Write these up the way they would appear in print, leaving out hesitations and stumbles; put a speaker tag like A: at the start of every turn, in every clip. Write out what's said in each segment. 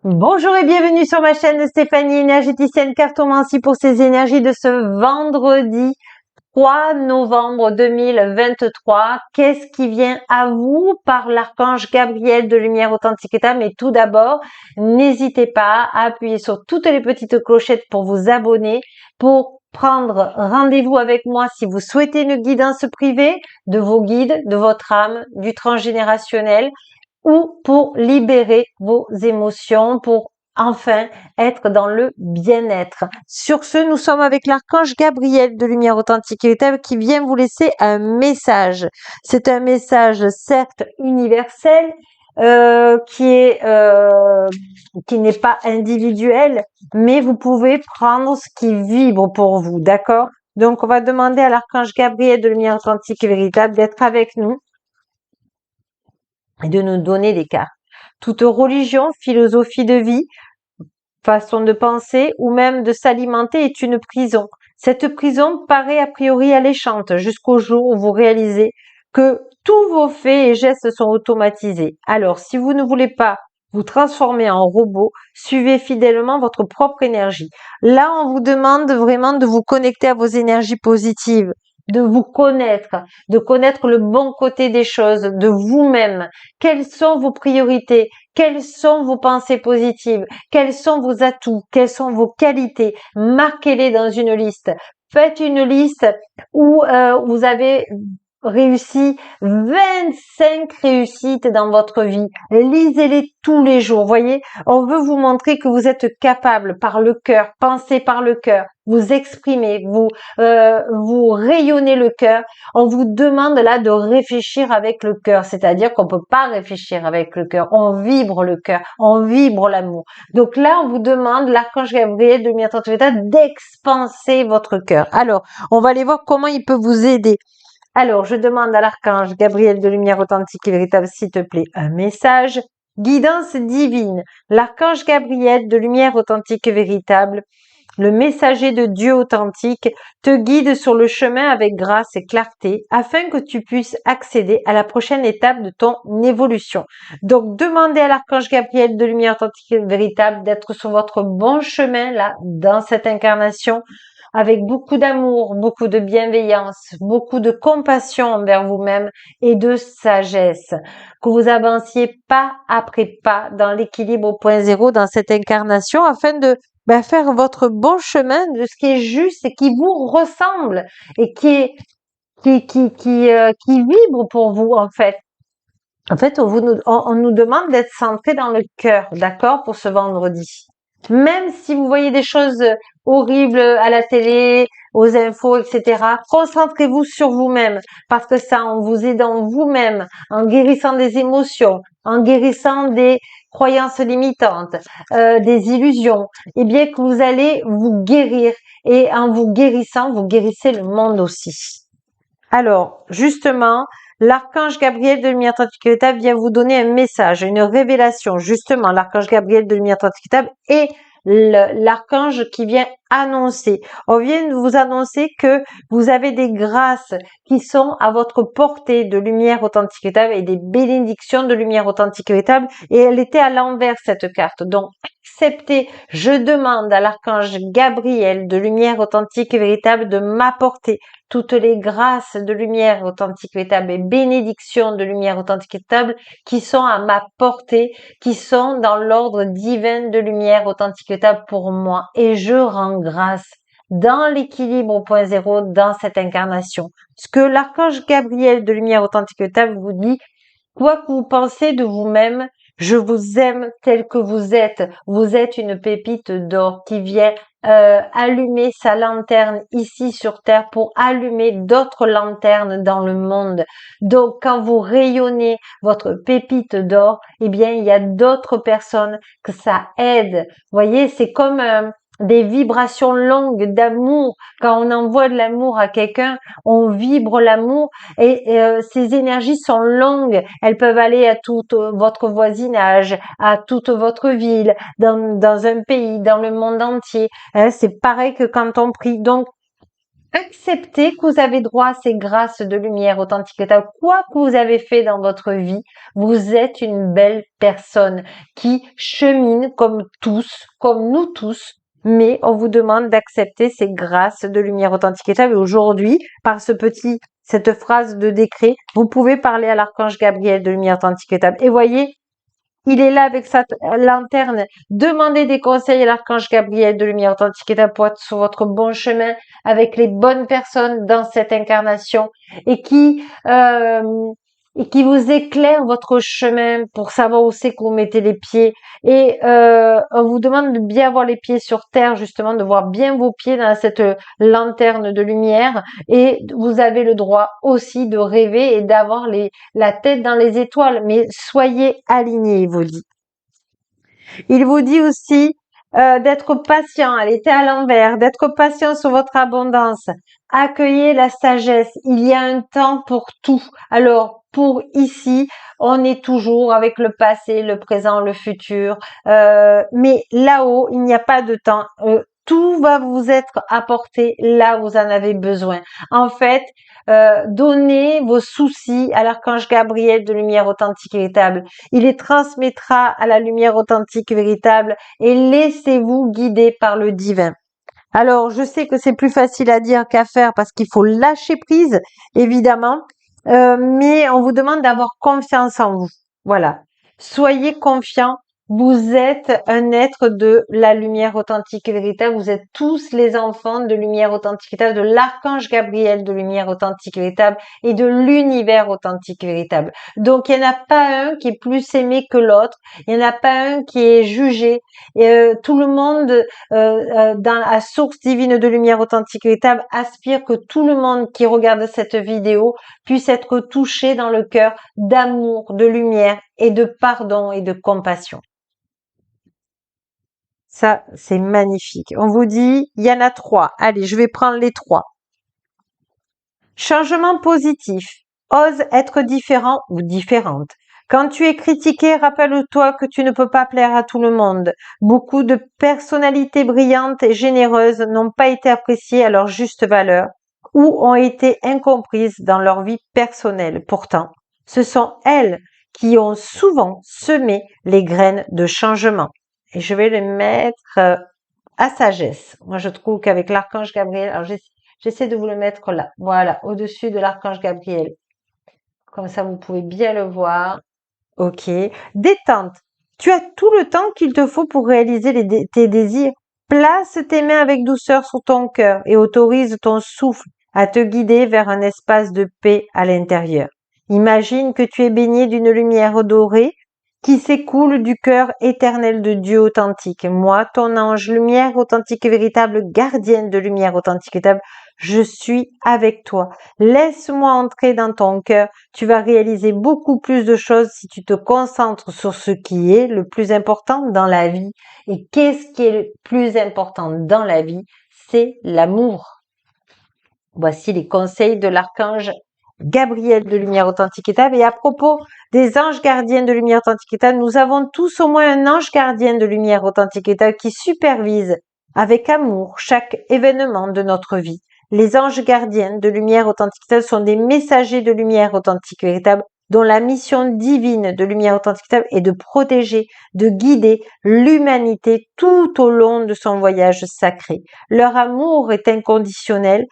A: Bonjour et bienvenue sur ma chaîne Stéphanie, énergéticienne cartomancie pour ces énergies de ce vendredi 3 novembre 2023. Qu'est-ce qui vient à vous par l'archange Gabriel de Lumière Authentique État? Mais tout d'abord, n'hésitez pas à appuyer sur toutes les petites clochettes pour vous abonner, pour prendre rendez-vous avec moi si vous souhaitez une guidance privée de vos guides, de votre âme, du transgénérationnel, ou pour libérer vos émotions, pour enfin être dans le bien-être. Sur ce, nous sommes avec l'archange Gabriel de Lumière Authentique et Véritable qui vient vous laisser un message. C'est un message certes universel, qui n'est pas individuel, mais vous pouvez prendre ce qui vibre pour vous, d'accord? Donc, on va demander à l'archange Gabriel de Lumière Authentique et Véritable d'être avec nous et de nous donner des cartes. Toute religion, philosophie de vie, façon de penser ou même de s'alimenter est une prison. Cette prison paraît a priori alléchante jusqu'au jour où vous réalisez que tous vos faits et gestes sont automatisés. Alors, si vous ne voulez pas vous transformer en robot, suivez fidèlement votre propre énergie. Là, on vous demande vraiment de vous connecter à vos énergies positives, de vous connaître, de connaître le bon côté des choses, de vous-même. Quelles sont vos priorités? Quelles sont vos pensées positives? Quels sont vos atouts? Quelles sont vos qualités? Marquez-les dans une liste. Faites une liste où vous avez réussi 25 réussites dans votre vie. Lisez-les tous les jours. Voyez, on veut vous montrer que vous êtes capable par le cœur, pensez par le cœur, vous exprimez, vous rayonnez le cœur. On vous demande là de réfléchir avec le cœur, c'est-à-dire qu'on peut pas réfléchir avec le cœur. On vibre le cœur, on vibre l'amour. Donc là, on vous demande, l'archange Gabriel de Lumière Authentique et Véritable, d'expanser votre cœur. Alors, on va aller voir comment il peut vous aider. Alors, je demande à l'archange Gabriel de Lumière Authentique et Véritable, s'il te plaît, un message. Guidance divine. L'archange Gabriel de Lumière Authentique et Véritable, le messager de Dieu authentique, te guide sur le chemin avec grâce et clarté afin que tu puisses accéder à la prochaine étape de ton évolution. Donc, demandez à l'archange Gabriel de Lumière Authentique et Véritable d'être sur votre bon chemin là, dans cette incarnation, avec beaucoup d'amour, beaucoup de bienveillance, beaucoup de compassion envers vous-même et de sagesse. Que vous avanciez pas après pas dans l'équilibre au point zéro dans cette incarnation afin de faire votre bon chemin de ce qui est juste et qui vous ressemble et qui vibre pour vous en fait. En fait, on nous demande d'être centré dans le cœur, d'accord, pour ce vendredi. Même si vous voyez des choses horribles à la télé, aux infos, etc., concentrez-vous sur vous-même, parce que ça, en vous aidant vous-même, en guérissant des émotions, en guérissant des croyances limitantes, des illusions, eh bien que vous allez vous guérir. Et en vous guérissant, vous guérissez le monde aussi. Alors, justement, l'archange Gabriel de Lumière Authentique et Véritable vient vous donner un message, une révélation. Justement, l'archange Gabriel de Lumière Authentique et Véritable est l'archange qui vient annoncer. On vient de vous annoncer que vous avez des grâces qui sont à votre portée de lumière authentique et véritable et des bénédictions de lumière authentique et véritable. Et elle était à l'envers, cette carte. Donc, acceptez. Je demande à l'archange Gabriel de lumière authentique et véritable de m'apporter toutes les grâces de lumière authentique et véritable et bénédictions de lumière authentique et véritable qui sont à ma portée, qui sont dans l'ordre divin de lumière authentique et véritable pour moi. Et je rends grâce dans l'équilibre au point zéro dans cette incarnation. Ce que l'archange Gabriel de lumière authentique et véritable vous dit, quoi que vous pensez de vous-même, je vous aime tel que vous êtes. Vous êtes une pépite d'or qui vient allumer sa lanterne ici sur Terre pour allumer d'autres lanternes dans le monde. Donc, quand vous rayonnez votre pépite d'or, eh bien, il y a d'autres personnes que ça aide. Vous voyez, c'est comme des vibrations longues d'amour. Quand on envoie de l'amour à quelqu'un, on vibre l'amour et ces énergies sont longues. Elles peuvent aller à tout votre voisinage, à toute votre ville, dans un pays, dans le monde entier. Hein, c'est pareil que quand on prie. Donc, Acceptez que vous avez droit à ces grâces de lumière authentique et étable. Quoi que vous avez fait dans votre vie, vous êtes une belle personne qui chemine comme tous, comme nous tous, mais on vous demande d'accepter ces grâces de lumière authentique et étable. Et aujourd'hui, par cette phrase de décret, vous pouvez parler à l'archange Gabriel de lumière authentique et étable. Et voyez, il est là avec sa lanterne. Demandez des conseils à l'archange Gabriel de lumière authentique et pour être sur votre bon chemin avec les bonnes personnes dans cette incarnation et qui vous éclaire votre chemin pour savoir où c'est que vous mettez les pieds. Et on vous demande de bien avoir les pieds sur terre, justement, de voir bien vos pieds dans cette lanterne de lumière. Et vous avez le droit aussi de rêver et d'avoir la tête dans les étoiles, mais soyez alignés, il vous dit. Il vous dit aussi d'être patient, elle était à l'envers, d'être patient sur votre abondance. Accueillez la sagesse, il y a un temps pour tout. Alors, pour ici, on est toujours avec le passé, le présent, le futur. Mais là-haut, il n'y a pas de temps. Tout va vous être apporté là où vous en avez besoin. En fait, donnez vos soucis à l'archange Gabriel de lumière authentique et véritable. Il les transmettra à la lumière authentique et véritable et laissez-vous guider par le divin. Alors, je sais que c'est plus facile à dire qu'à faire parce qu'il faut lâcher prise, évidemment, mais on vous demande d'avoir confiance en vous. Voilà. Soyez confiants. Vous êtes un être de la lumière authentique et véritable. Vous êtes tous les enfants de lumière authentique et véritable, de l'archange Gabriel de lumière authentique et véritable et de l'univers authentique et véritable. Donc, il n'y en a pas un qui est plus aimé que l'autre. Il n'y en a pas un qui est jugé. Tout le monde dans la source divine de lumière authentique et véritable aspire que tout le monde qui regarde cette vidéo puisse être touché dans le cœur d'amour, de lumière et de pardon et de compassion. Ça, c'est magnifique. On vous dit, il y en a 3. Allez, je vais prendre les 3. Changement positif. Ose être différent ou différente. Quand tu es critiqué, rappelle-toi que tu ne peux pas plaire à tout le monde. Beaucoup de personnalités brillantes et généreuses n'ont pas été appréciées à leur juste valeur ou ont été incomprises dans leur vie personnelle. Pourtant, ce sont elles qui ont souvent semé les graines de changement. Et je vais le mettre à sagesse. Moi, je trouve qu'avec l'archange Gabriel, alors j'essaie de vous le mettre là, voilà, au-dessus de l'archange Gabriel. Comme ça, vous pouvez bien le voir. Ok. Détente. Tu as tout le temps qu'il te faut pour réaliser tes désirs. Place tes mains avec douceur sur ton cœur et autorise ton souffle à te guider vers un espace de paix à l'intérieur. Imagine que tu es baigné d'une lumière dorée qui s'écoule du cœur éternel de Dieu authentique. Moi, ton ange, lumière authentique et véritable, gardienne de lumière authentique et véritable, je suis avec toi. Laisse-moi entrer dans ton cœur. Tu vas réaliser beaucoup plus de choses si tu te concentres sur ce qui est le plus important dans la vie. Et qu'est-ce qui est le plus important dans la vie? C'est l'amour. Voici les conseils de l'archange Gabriel de lumière authentique et véritable. Et à propos des anges gardiens de lumière authentique et véritable, nous avons tous au moins un ange gardien de lumière authentique et véritable qui supervise avec amour chaque événement de notre vie. Les anges gardiens de lumière authentique et véritable sont des messagers de lumière authentique et véritable dont la mission divine de lumière authentique et véritable est de protéger, de guider l'humanité tout au long de son voyage sacré. Leur amour est inconditionnel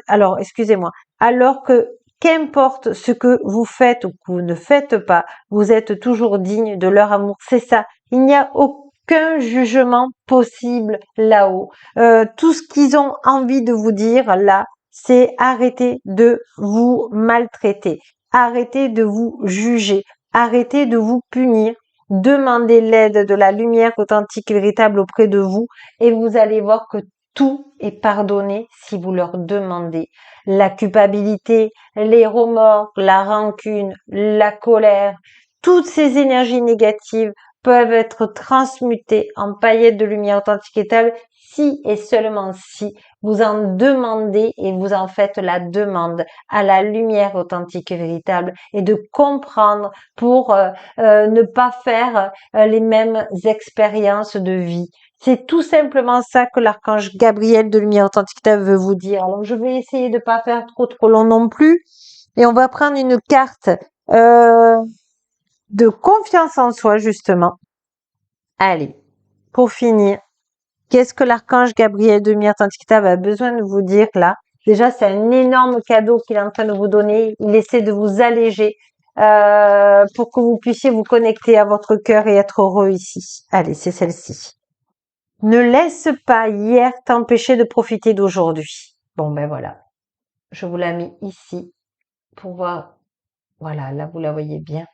A: alors excusez-moi, alors que qu'importe ce que vous faites ou que vous ne faites pas, vous êtes toujours digne de leur amour. C'est ça. Il n'y a aucun jugement possible là-haut. Tout ce qu'ils ont envie de vous dire là, c'est arrêtez de vous maltraiter, arrêtez de vous juger, arrêtez de vous punir. Demandez l'aide de la lumière authentique et véritable auprès de vous et vous allez voir que tout est pardonné si vous leur demandez. La culpabilité, les remords, la rancune, la colère, toutes ces énergies négatives peuvent être transmutées en paillettes de lumière authentique et véritable si et seulement si vous en demandez et vous en faites la demande à la lumière authentique et véritable et de comprendre pour ne pas faire les mêmes expériences de vie. C'est tout simplement ça que l'archange Gabriel de Lumière Authentique veut vous dire. Alors, je vais essayer de pas faire trop long non plus. Et on va prendre une carte de confiance en soi, justement. Allez, pour finir, qu'est-ce que l'archange Gabriel de Lumière Authentique a besoin de vous dire là? Déjà, c'est un énorme cadeau qu'il est en train de vous donner. Il essaie de vous alléger pour que vous puissiez vous connecter à votre cœur et être heureux ici. Allez, c'est celle-ci. Ne laisse pas hier t'empêcher de profiter d'aujourd'hui. Bon, ben voilà. Je vous l'ai mis ici pour voir. Voilà, là, vous la voyez bien.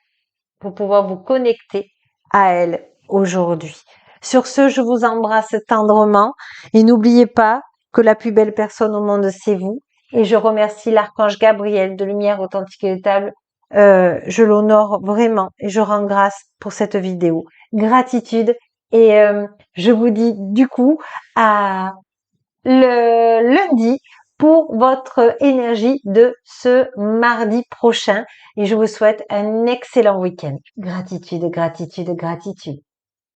A: Pour pouvoir vous connecter à elle aujourd'hui. Sur ce, je vous embrasse tendrement et n'oubliez pas que la plus belle personne au monde, c'est vous. Et je remercie l'archange Gabriel de Lumière Authentique et Véritable. Je l'honore vraiment et je rends grâce pour cette vidéo. Gratitude et je vous dis du coup à le lundi pour votre énergie de ce mardi prochain et je vous souhaite un excellent week-end. Gratitude, gratitude, gratitude.